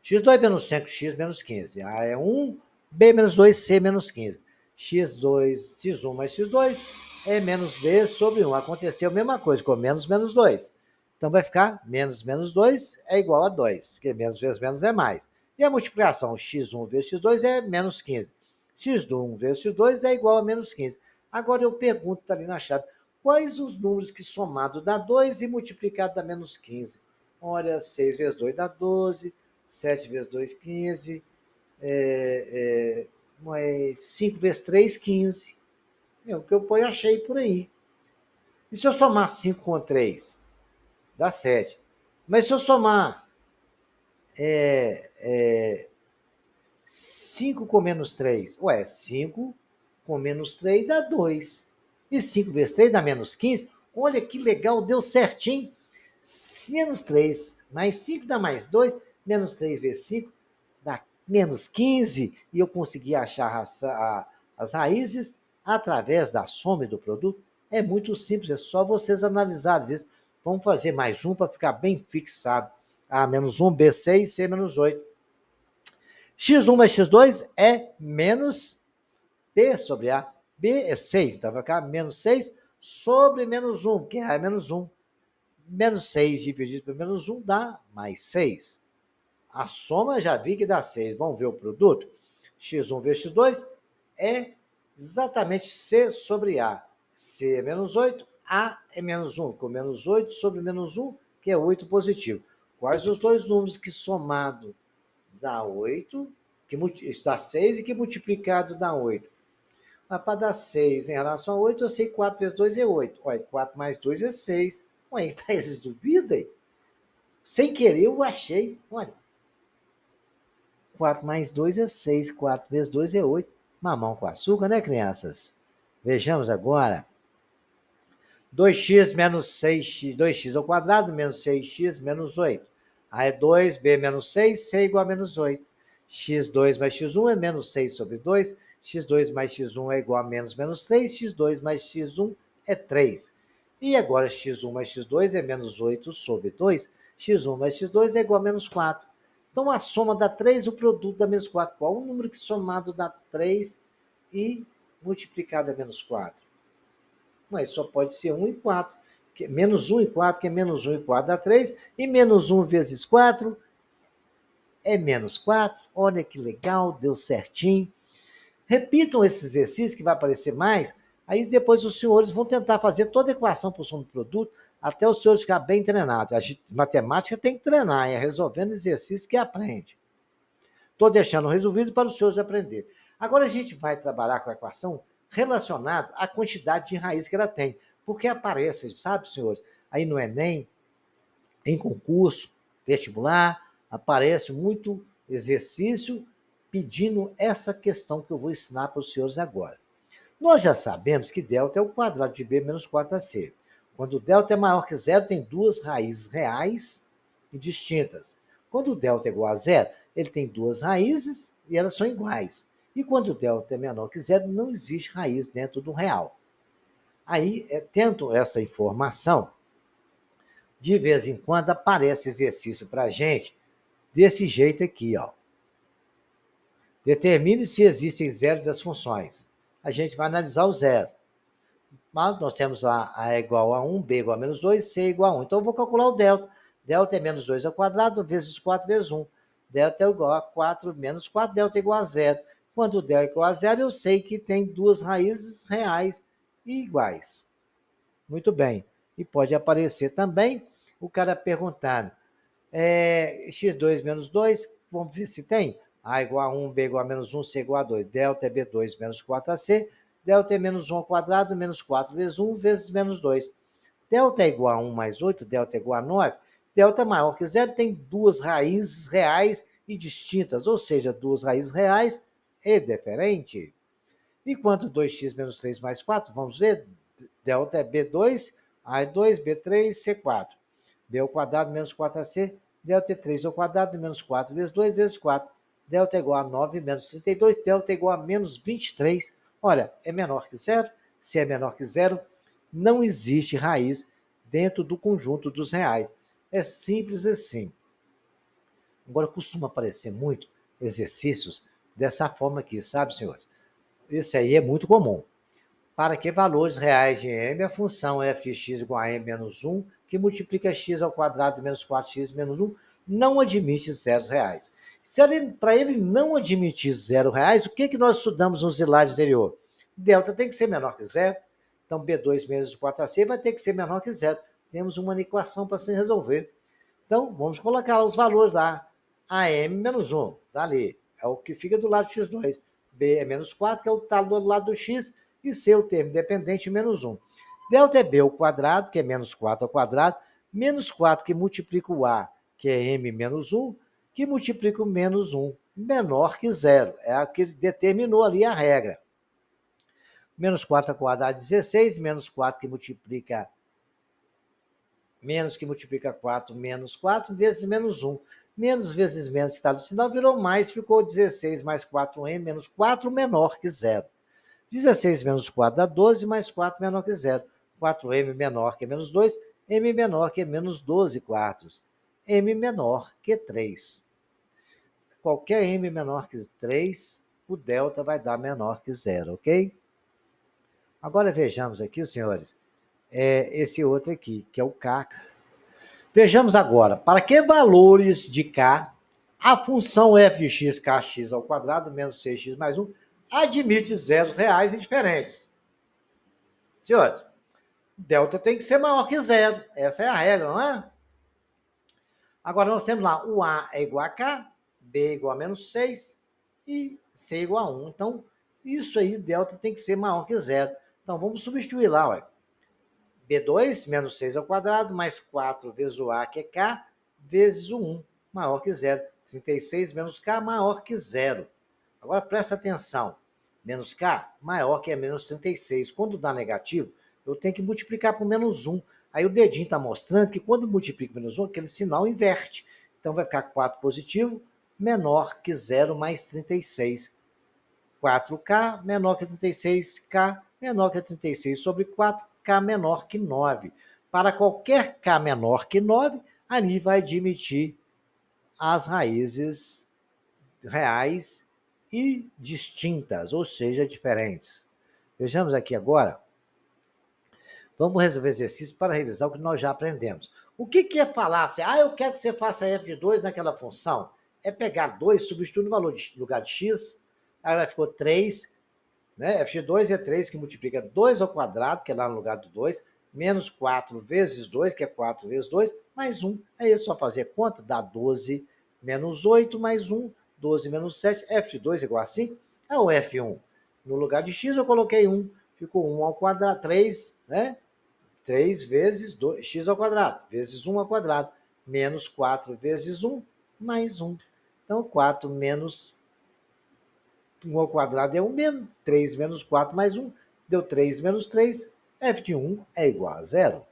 x2 menos 5, x menos 15. A é 1, b menos 2, c menos 15. x1 mais x2 é menos b sobre 1. Aconteceu a mesma coisa, com menos menos 2. Então vai ficar menos menos 2 é igual a 2, porque menos vezes menos é mais. E a multiplicação x1 vezes x2 é menos 15. x1 vezes x2 é igual a menos 15. Agora eu pergunto, está ali na chave, quais os números que somado dá 2 e multiplicado dá menos 15? Olha, 6 vezes 2 dá 12, 7 vezes 2, 15, 5 vezes 3, 15. É o que eu achei por aí. E se eu somar 5 com 3? Dá 7. Mas se eu somar 5 com menos 3? 5 com menos 3 dá 2. E 5 vezes 3 dá menos 15. Olha que legal, deu certinho. Menos 3 mais 5 dá mais 2. Menos 3 vezes 5 dá menos 15. E eu consegui achar as raízes através da soma do produto. É muito simples, é só vocês analisarem isso. Vamos fazer mais um para ficar bem fixado. A menos 1, B 6, C menos 8. X1 mais X2 é menos B sobre A. B é 6, então vai ficar menos 6 sobre menos 1, que A é menos 1. Menos 6 dividido por menos 1 dá mais 6. A soma já vi que dá 6. Vamos ver o produto? X1 vezes X2 é exatamente C sobre A. C é menos 8, A é menos 1. Com menos 8 sobre menos 1, que é 8 positivo. Quais os dois números que somado dá 8, que dá 6 e que multiplicado dá 8? Mas para dar 6 em relação a 8, eu sei que 4 vezes 2 é 8. Olha, 4 mais 2 é 6. Ué, tá essa dúvida aí? Sem querer eu achei. Olha, 4 mais 2 é 6. 4 vezes 2 é 8. Mamão com açúcar, né, crianças? Vejamos agora. 2x menos 6x, 2x ao quadrado, menos 6x menos 8. A é 2, B menos 6, C igual a menos 8. x2 mais x1 é menos 6 sobre 2. x2 mais x1 é igual a menos 3. x2 mais x1 é 3. E agora x1 mais x2 é menos 8 sobre 2. x1 mais x2 é igual a menos 4. Então a soma dá 3, o produto dá menos 4. Qual o número que somado dá 3 e multiplicado é menos 4? Mas só pode ser 1 e 4. Menos 1 e 4, que é menos 1 e 4 dá 3. E menos 1 vezes 4 é menos 4. Olha que legal, deu certinho. Repitam esse exercício que vai aparecer mais. Aí depois os senhores vão tentar fazer toda a equação por som do produto até os senhores ficar bem treinados. A matemática tem que treinar, é resolvendo exercícios que aprende. Estou deixando resolvido para os senhores aprender. Agora a gente vai trabalhar com a equação relacionada à quantidade de raiz que ela tem. Porque aparece, sabe, senhores, aí no Enem, em concurso, vestibular, aparece muito exercício pedindo essa questão que eu vou ensinar para os senhores agora. Nós já sabemos que delta é o quadrado de b menos 4ac. Quando o delta é maior que zero, tem duas raízes reais e distintas. Quando o delta é igual a zero, ele tem duas raízes e elas são iguais. E quando o delta é menor que zero, não existe raiz dentro do real. Aí, tendo essa informação, de vez em quando aparece exercício para a gente desse jeito aqui, ó. Determine se existem zeros das funções. A gente vai analisar o zero. Mas nós temos A é igual a 1, B igual a menos 2, C igual a 1. Então eu vou calcular o delta. Delta é menos 2 ao quadrado vezes 4 vezes 1. Delta é igual a 4 menos 4, delta é igual a zero. Quando o delta é igual a zero, eu sei que tem duas raízes reais e iguais. Muito bem. E pode aparecer também o cara perguntando, x2 menos 2, vamos ver se tem. A igual a 1, B igual a menos 1, C igual a 2. Delta é B2 menos 4AC. Delta é menos 1 ao quadrado, menos 4 vezes 1, vezes menos 2. Delta é igual a 1 mais 8, delta é igual a 9. Delta é maior que zero, tem duas raízes reais e distintas, ou seja, duas raízes reais e diferente. Enquanto 2x menos 3 mais 4, vamos ver, delta é B2, A é 2, B3, C4. B ao quadrado menos 4AC, delta é 3 ao quadrado menos 4 vezes 2 vezes 4. Delta é igual a 9 menos 32, delta é igual a menos 23. Olha, é menor que zero? Se é menor que zero, não existe raiz dentro do conjunto dos reais. É simples assim. Agora, costuma aparecer muito exercícios dessa forma aqui, sabe, senhores? Isso aí é muito comum. Para que valores reais de m, a função f de x igual a m menos 1, que multiplica x ao quadrado menos 4x menos 1, não admite zeros reais. Para ele não admitir zero reais, o que nós estudamos no slide anterior? Delta tem que ser menor que zero, então B2 menos 4AC vai ter que ser menor que zero. Temos uma equação para se resolver. Então, vamos colocar os valores lá. AM menos 1, tá ali. É o que fica do lado de x2. B é menos 4, que é o que está do lado do x, e C, o termo dependente, menos 1. Delta é B ao quadrado, que é menos 4 ao quadrado, menos 4 que multiplica o A, que é M menos 1, que multiplica o menos 1, menor que zero. É o que determinou ali a regra. Menos 4 ao quadrado, 16, menos 4 que multiplica menos que multiplica 4, menos 4, vezes menos 1. Menos vezes menos que está no sinal virou mais, ficou 16 mais 4m menos 4 menor que zero. 16 menos 4 dá 12, mais 4 menor que zero. 4m menor que menos 2, m menor que menos 12 quartos. m menor que 3. Qualquer m menor que 3, o delta vai dar menor que 0, ok? Agora vejamos aqui, senhores, esse outro aqui, que é o k. Vejamos agora, para que valores de k a função f de x, kx ao quadrado menos 6x mais 1 admite zeros reais indiferentes? Senhores, delta tem que ser maior que zero. Essa é a regra, não é? Agora nós temos lá, o A é igual a K, B é igual a menos 6 e C é igual a 1. Então, isso aí, delta tem que ser maior que zero. Então, vamos substituir lá, ué. B2 menos 6 ao quadrado, mais 4 vezes o A, que é K, vezes o 1, maior que zero. 36 menos K, maior que zero. Agora, presta atenção. Menos K, maior que é menos 36. Quando dá negativo, eu tenho que multiplicar por menos 1. Aí o dedinho está mostrando que quando multiplica menos 1, aquele sinal inverte. Então, vai ficar 4 positivo, menor que 0 mais 36. 4K menor que 36, K menor que 36 sobre 4, K menor que 9. Para qualquer K menor que 9, ali vai admitir as raízes reais e distintas, ou seja, diferentes. Vejamos aqui agora. Vamos resolver exercício para revisar o que nós já aprendemos. O que é falar assim? Eu quero que você faça f de 2 naquela função. É pegar 2, substituir no valor de lugar de x. Aí ela ficou 3, né? F de 2 é 3, que multiplica 2 ao quadrado, que é lá no lugar do 2, menos 4 vezes 2, que é 4 vezes 2, mais 1. Aí é só fazer conta, dá 12 menos 8 mais 1, 12 menos 7, f de 2 é igual a 5. É o f de 1. No lugar de x eu coloquei 1, ficou 1 ao quadrado, 3, né? 3 vezes 2, x ao quadrado, vezes 1 ao quadrado, menos 4 vezes 1, mais 1. Então, 4 menos 1 ao quadrado é 1 mesmo. 3 menos 4 mais 1, deu 3 menos 3, f de 1 é igual a 0.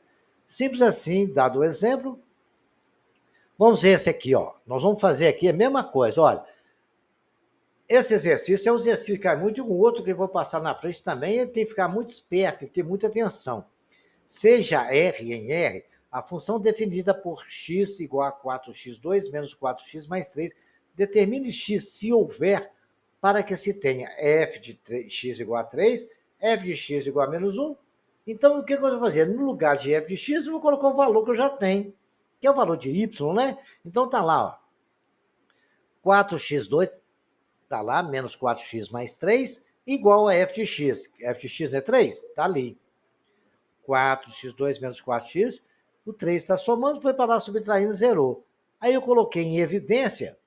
Simples assim, dado o exemplo. Vamos ver esse aqui, ó. Nós vamos fazer aqui a mesma coisa, olha. Esse exercício é um exercício que cai muito, e um outro que eu vou passar na frente também, ele tem que ficar muito esperto, tem que ter muita atenção. Seja R em R, a função definida por x igual a 4x2 menos 4x mais 3, determine x se houver para que se tenha f de x igual a 3, f de x igual a menos 1. Então, o que eu vou fazer? No lugar de f de x, eu vou colocar o valor que eu já tenho, que é o valor de y, né? Então, tá lá, ó. 4x2, tá lá, menos 4x mais 3, igual a f de x. F de x não é 3? Tá ali. 4x2 menos 4x, o 3 está somando, foi para lá subtraindo, zerou. Aí eu coloquei em evidência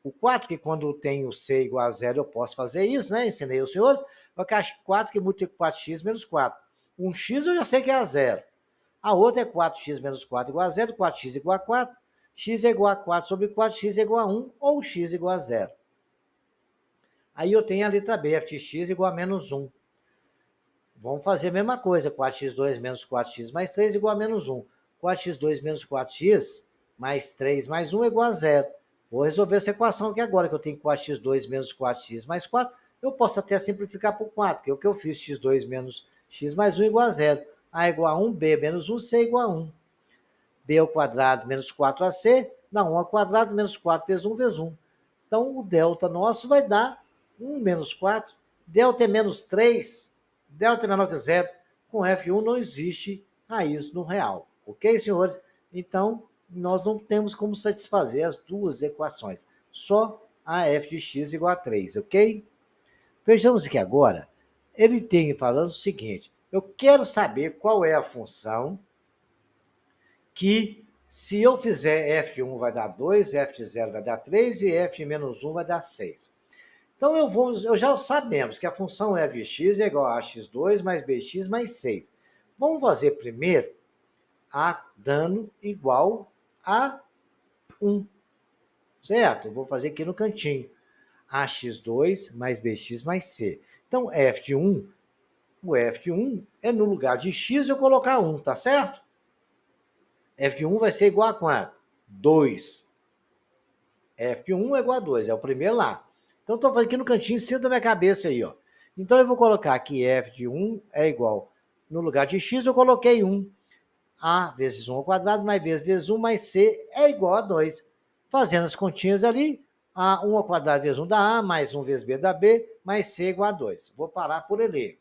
o 4, que quando tem o c igual a 0 eu posso fazer isso, né? Ensinei aos senhores. Vai ficar 4 que multiplica 4x menos 4. Um x eu já sei que é a 0. A outra é 4x menos 4 igual a 0, 4x igual a 4, x é igual a 4 sobre 4, x é igual a 1, ou x igual a 0. Aí eu tenho a letra B, f de x igual a menos 1. Vamos fazer a mesma coisa, 4x2 menos 4x mais 3 igual a menos 1. 4x2 menos 4x mais 3 mais 1 é igual a 0. Vou resolver essa equação aqui agora, que eu tenho 4x2 menos 4x mais 4. Eu posso até simplificar por 4, que é o que eu fiz, x2 menos x mais 1 igual a 0. A igual a 1, b menos 1, c igual a 1. b ao quadrado menos 4ac, dá 1 ao quadrado menos 4 vezes 1 vezes 1. Então, o delta nosso vai dar 1 menos 4. Delta é menos 3. Delta é menor que 0. Com F1 não existe raiz no real. Ok, senhores? Então, nós não temos como satisfazer as duas equações. Só a f de x igual a 3, ok? Vejamos aqui agora. Ele tem falando o seguinte. Eu quero saber qual é a função que, se eu fizer f de 1 vai dar 2, f de 0 vai dar 3 e f de menos 1 vai dar 6. Então, eu já sabemos que a função f de x é igual a x2 mais bx mais 6. Vamos fazer primeiro a dano igual a 1, certo? Eu vou fazer aqui no cantinho. ax2 mais bx mais c. Então, f de 1, o f de 1 é no lugar de x eu colocar 1, tá certo? F de 1 vai ser igual a quanto? 2. F de 1 é igual a 2, é o primeiro lá. Então, estou fazendo aqui no cantinho, em cima da minha cabeça aí, ó. Então, eu vou colocar aqui f de 1 é igual, no lugar de x, eu coloquei 1. A vezes 1 ao quadrado, mais B vezes 1, mais C é igual a 2. Fazendo as continhas ali, A 1 ao quadrado vezes 1 dá A, mais 1 vezes B dá B, mais C igual a 2. Vou parar por ele.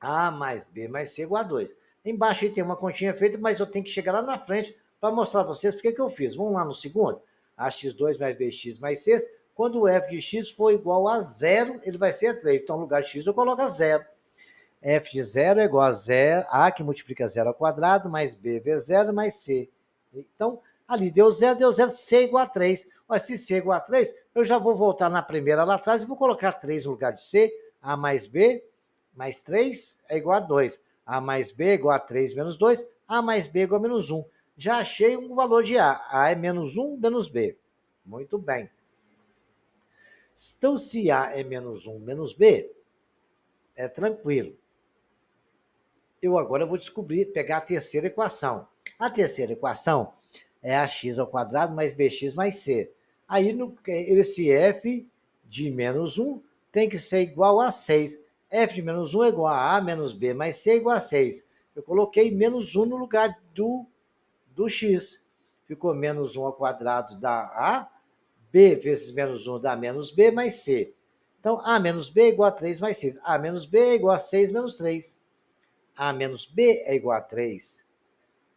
A mais B mais C igual a 2. Embaixo aí tem uma continha feita, mas eu tenho que chegar lá na frente para mostrar para vocês porque que eu fiz. Vamos lá no segundo. AX2 mais BX mais C. Quando o f de x for igual a 0, ele vai ser 3. Então, no lugar de x, eu coloco a 0. F de 0 é igual a 0, A que multiplica 0 ao quadrado, mais B vezes 0, mais C. Então, ali deu 0, C igual a 3. Mas se C igual a 3, eu já vou voltar na primeira lá atrás e vou colocar 3 no lugar de C. A mais B mais 3 é igual a 2. A mais B é igual a 3 menos 2. A mais B é igual a menos 1. Já achei um valor de A. A é menos 1 menos B. Muito bem. Então, se A é menos 1 menos B, é tranquilo. Eu agora vou descobrir, pegar a terceira equação. A terceira equação é ax ao quadrado mais bx mais c. Aí, esse f de menos 1 tem que ser igual a 6. F de menos 1 é igual a menos b mais c igual a 6. Eu coloquei menos 1 no lugar do x. Ficou menos 1 ao quadrado dá a, b vezes menos 1 dá menos b mais c. Então, a menos b é igual a 3 mais 6. A menos b é igual a 6 menos 3. A menos B é igual a 3.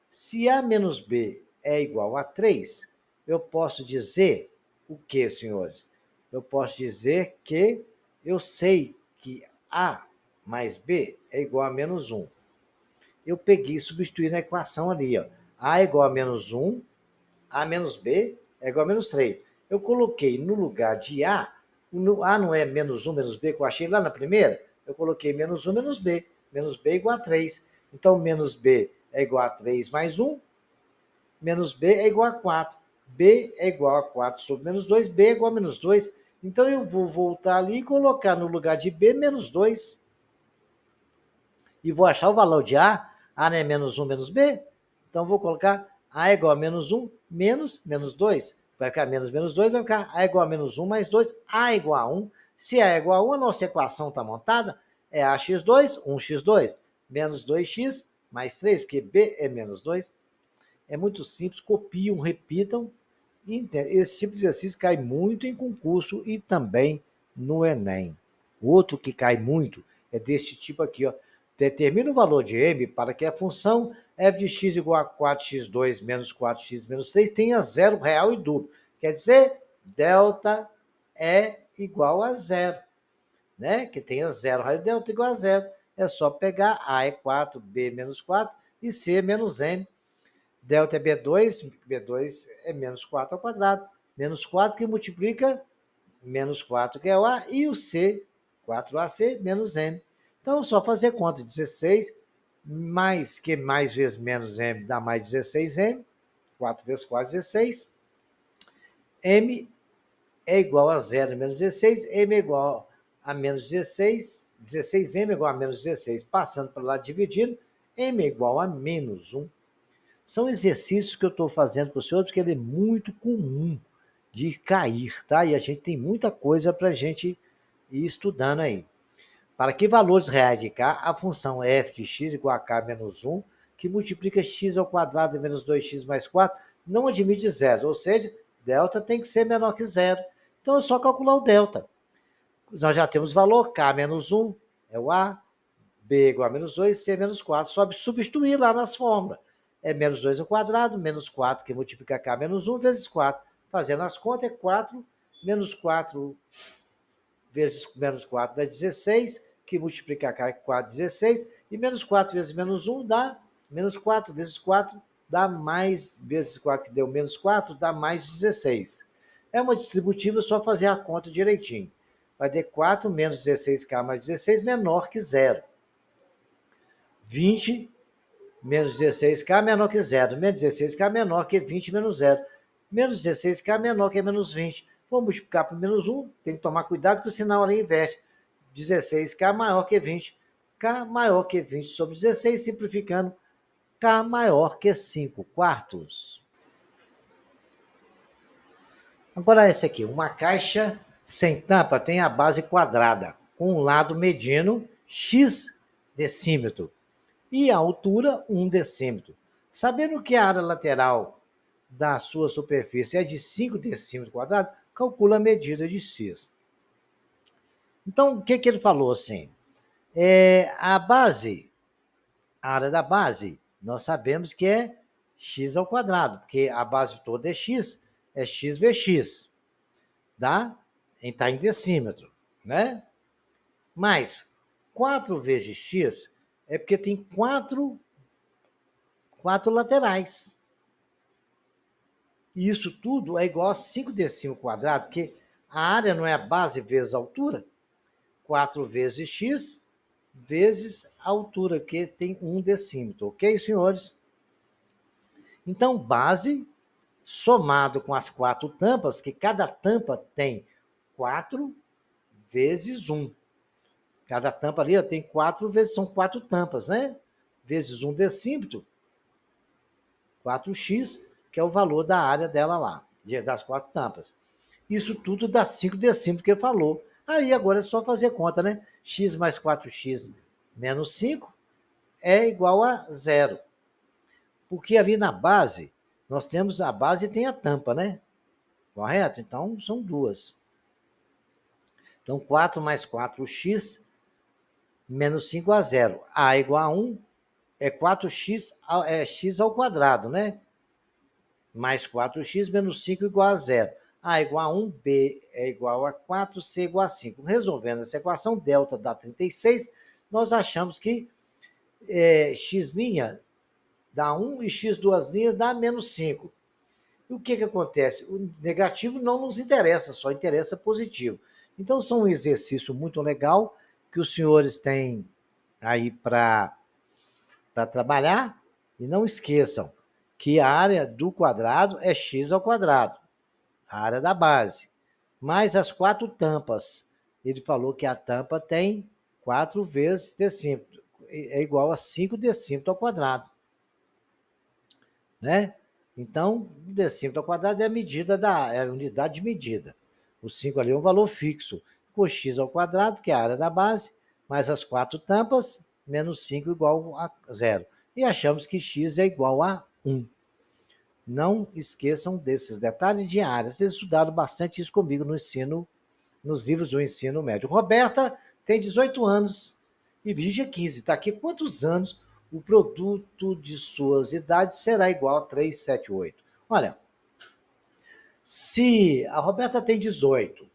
Se A menos B é igual a 3, eu posso dizer o que, senhores? Eu posso dizer que eu sei que A mais B é igual a menos 1. Eu peguei e substituí na equação ali. Ó. A é igual a menos 1, A menos B é igual a menos 3. Eu coloquei no lugar de A, A não é menos 1 menos B que eu achei lá na primeira? Eu coloquei menos 1 menos B. Menos B é igual a 3. Então, menos B é igual a 3 mais 1. Menos B é igual a 4. B é igual a 4 sobre menos 2. B é igual a menos 2. Então, eu vou voltar ali e colocar no lugar de B menos 2. E vou achar o valor de A. A não é menos 1 menos B? Então, vou colocar A é igual a menos 1 menos 2. Vai ficar menos 2, vai ficar A é igual a menos 1 mais 2. A é igual a 1. Se A é igual a 1, a nossa equação está montada. É AX2, 1x2, menos 2x, mais 3, porque B é menos 2. É muito simples, copiam, repitam. Esse tipo de exercício cai muito em concurso e também no Enem. Outro que cai muito é desse tipo aqui, ó. Determina o valor de m para que a função f de x igual a 4x2 menos 4x menos 3 tenha zero real e duplo. Quer dizer, delta é igual a zero. Né? Que tenha zero real e delta igual a zero. É só pegar A é 4, B menos 4 e C é menos m. Delta é B2, B2 é menos 4 ao quadrado. Menos 4 que multiplica menos 4 que é o A e o C, 4AC menos m. Então, só fazer conta, 16 mais que mais vezes menos m dá mais 16m, 4 vezes 4, 16. M é igual a 0 menos 16, m é igual a menos 16, 16m é igual a menos 16. Passando para lá dividindo, m é igual a menos 1. São exercícios que eu estou fazendo para o senhor, porque ele é muito comum de cair, tá? E a gente tem muita coisa para a gente ir estudando aí. Para que valores reais de k, a função f de x igual a k menos 1, que multiplica x ao quadrado menos 2x mais 4, não admite zero, ou seja, delta tem que ser menor que zero. Então é só calcular o delta. Nós já temos valor, k menos 1 é o A, B igual a menos 2, C menos 4. Só substituir lá nas fórmulas. É menos 2 ao quadrado, menos 4, que multiplica k menos 1 vezes 4. Fazendo as contas, é 4 menos 4 vezes menos 4 dá 16, que multiplica k é 4, 16, e menos 4 vezes menos 1 dá menos 4 vezes 4 dá mais, vezes 4 que deu menos 4, dá mais 16. É uma distributiva, só fazer a conta direitinho. Vai ter 4 menos 16k mais 16 menor que zero. 20 menos 16k menor que zero. Menos 16k menor que 20 menos zero. Menos 16k menor que menos 20. Vou multiplicar por menos 1, tem que tomar cuidado que o sinal ali inverte. 16k maior que 20. K maior que 20 sobre 16, simplificando, K maior que 5 quartos. Agora essa aqui, uma caixa sem tampa tem a base quadrada, com um lado medindo x decímetro. e a altura 1 decímetro. Sabendo que a área lateral da sua superfície é de 5 decímetros quadrados, calcula a medida de x. Então, o que ele falou assim? A base, a área da base, nós sabemos que é x ao quadrado, porque a base toda é x vezes x, tá? Está em decímetro, né? Mas 4 vezes x é porque tem quatro laterais. E isso tudo é igual a 5 decímetros quadrados, porque a área não é a base vezes a altura. 4 vezes x vezes a altura, que tem 1 decímetro. Ok, senhores? Então, base somado com as 4 tampas, que cada tampa tem 4 vezes 1. Cada tampa ali tem 4 vezes, são 4 tampas, né? Vezes 1 decímetro, 4x, que é o valor da área dela lá, das 4 tampas. Isso tudo dá 5 decímetros que ele falou. Aí agora é só fazer conta, né? X mais 4x menos 5 é igual a 0. Porque ali na base, nós temos a base e tem a tampa, né? Correto? Então, são duas. Então, 4 mais 4x menos 5 a 0. A igual a 1 é 4x, x ao quadrado, né? Mais 4x menos 5 igual a 0. A igual a 1, B é igual a 4, C igual a 5. Resolvendo essa equação, delta dá 36, nós achamos que x' dá 1 e x duas linhas dá menos 5. E o que acontece? O negativo não nos interessa, só interessa positivo. Então, são um exercício muito legal que os senhores têm aí para trabalhar. E não esqueçam que a área do quadrado é x ao quadrado, a área da base, mais as 4 tampas. Ele falou que a tampa tem 4 vezes decímetro, é igual a 5 decímetros ao quadrado, né? Então, o decímetro ao quadrado é a medida é a unidade de medida. O 5 ali é um valor fixo. Com x ao quadrado, que é a área da base, mais as 4 tampas, menos 5 igual a 0. E achamos que x é igual a 1. Não esqueçam desses detalhes de área. Vocês estudaram bastante isso comigo nos livros do ensino médio. Roberta tem 18 anos e Lígia 15. Está aqui quantos anos? O produto de suas idades será igual a 378. Olha, se a Roberta tem 18,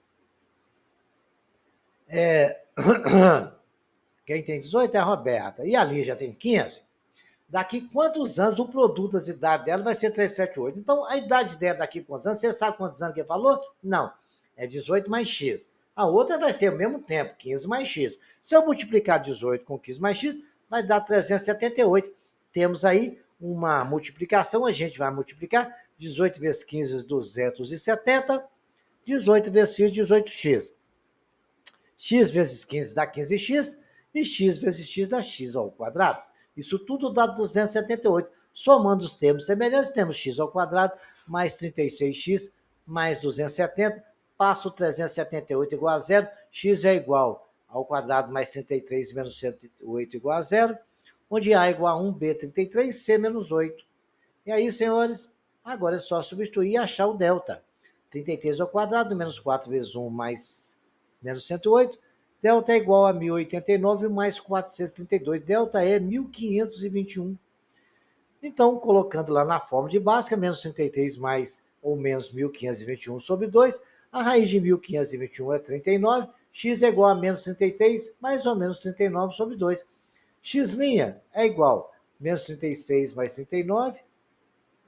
quem tem 18 é a Roberta, e a Lígia tem 15, daqui quantos anos o produto das idades dela vai ser 378? Então, a idade dela daqui quantos anos? Você sabe quantos anos que ele falou? Não, é 18 mais x. A outra vai ser ao mesmo tempo, 15 mais x. Se eu multiplicar 18 com 15 mais x, vai dar 378. Temos aí uma multiplicação, a gente vai multiplicar 18 vezes 15, 270, 18 vezes x, 18x. X vezes 15 dá 15x, e x vezes x dá x ao quadrado. Isso tudo dá 278. Somando os termos semelhantes, temos x ao quadrado mais 36x mais 270, passo 378 igual a zero, x é igual ao quadrado mais 33 menos 108 igual a zero, onde a é igual a 1, b 33, c menos 8. E aí, senhores, agora é só substituir e achar o delta. 33 ao quadrado menos 4 vezes 1 mais menos 108, delta é igual a 1089 mais 432, delta é 1521. Então, colocando lá na fórmula de básica, menos 33 mais ou menos 1521 sobre 2, a raiz de 1521 é 39, x é igual a menos 33 mais ou menos 39 sobre 2. X' é igual a menos 36 mais 39,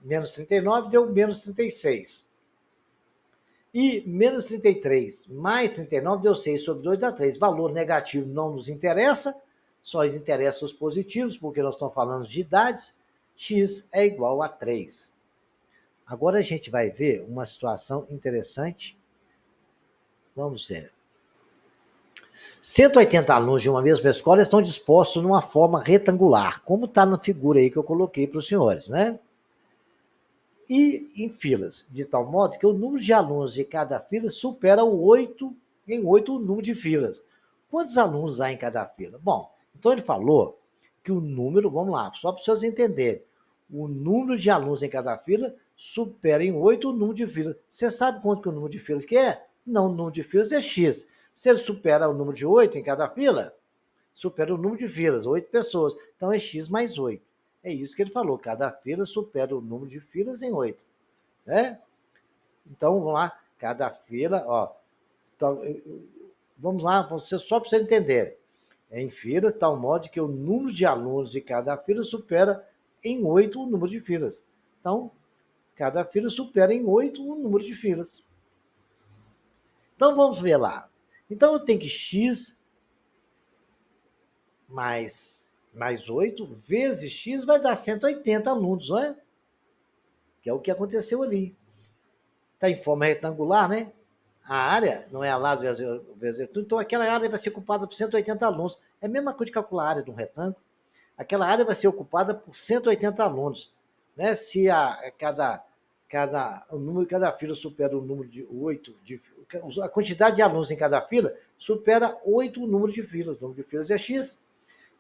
menos 39 deu menos 36. E menos 33 mais 39 deu 6 sobre 2 dá 3. Valor negativo não nos interessa, só nos interessa os positivos, porque nós estamos falando de idades. X é igual a 3. Agora a gente vai ver uma situação interessante. Vamos ver. 180 alunos de uma mesma escola estão dispostos numa forma retangular, como está na figura aí que eu coloquei para os senhores, né? E em filas, de tal modo que o número de alunos de cada fila supera o 8 em 8 o número de filas. Quantos alunos há em cada fila? Bom, então ele falou que o número, vamos lá, só para vocês entenderem, o número de alunos em cada fila supera em 8 o número de filas. Você sabe quanto que o número de filas que é? Não, o número de filas é X. Se ele supera o número de 8 em cada fila, supera o número de filas, 8 pessoas. Então é X mais 8. É isso que ele falou, cada fila supera o número de filas em 8. Né? Então, vamos lá, cada fila, ó. Então, vamos lá, só para vocês entenderem. Em filas, tal modo que o número de alunos de cada fila supera em 8 o número de filas. Então, cada fila supera em 8 o número de filas. Então, vamos ver lá. Então, eu tenho que x mais 8 vezes x vai dar 180 alunos, não é? Que é o que aconteceu ali. Está em forma retangular, né? A área não é a lado vezes tudo, então aquela área vai ser ocupada por 180 alunos. É a mesma coisa de calcular a área de um retângulo. Aquela área vai ser ocupada por 180 alunos. Né? Se cada fila supera o número de 8, a quantidade de alunos em cada fila supera 8 o número de filas. O número de filas é x.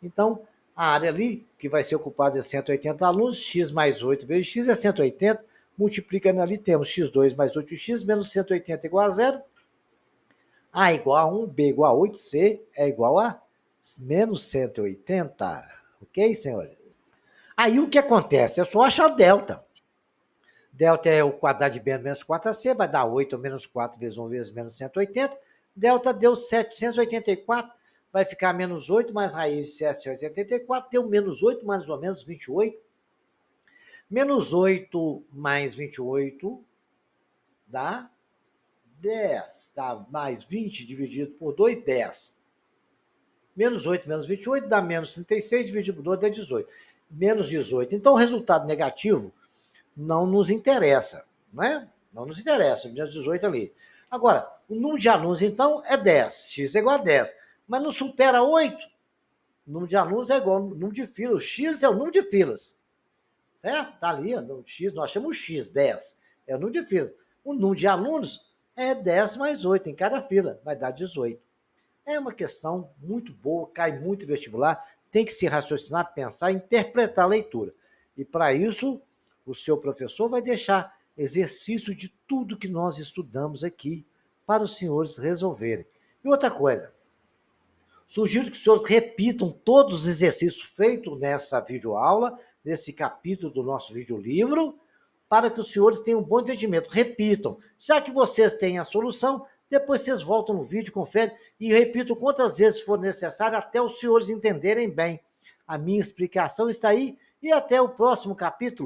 Então, a área ali, que vai ser ocupada é 180 alunos, x mais 8 vezes x é 180, multiplicando ali, temos x2 mais 8x, menos 180 igual a 0. A igual a 1, B igual a 8, C é igual a menos 180. Ok, senhores? Aí o que acontece? Eu só achar o delta. Delta é o quadrado de B menos 4AC, vai dar 8 menos 4 vezes 1 vezes menos 180. Delta deu 784, vai ficar menos 8 mais raiz de 784, deu menos 8 mais ou menos 28. Menos 8 mais 28 dá 10. Dá mais 20 dividido por 2, 10. Menos 8 menos 28 dá menos 36, dividido por 2 dá 18. Menos 18. Então, o resultado negativo não nos interessa, não é? Não nos interessa, menos 18 ali. Agora, o número de alunos, então, é 10. X é igual a 10. Mas não supera 8. O número de alunos é igual ao número de filas. O X é o número de filas. Certo? Está ali, o X, nós chamamos X, 10. É o número de filas. O número de alunos é 10 mais 8 em cada fila, vai dar 18. É uma questão muito boa, cai muito em vestibular, tem que se raciocinar, pensar, interpretar a leitura. E para isso, o seu professor vai deixar exercício de tudo que nós estudamos aqui para os senhores resolverem. E outra coisa, sugiro que os senhores repitam todos os exercícios feitos nessa videoaula, nesse capítulo do nosso videolivro, para que os senhores tenham um bom entendimento. Repitam. Já que vocês têm a solução, depois vocês voltam no vídeo, conferem e repitam quantas vezes for necessário até os senhores entenderem bem. A minha explicação está aí e até o próximo capítulo.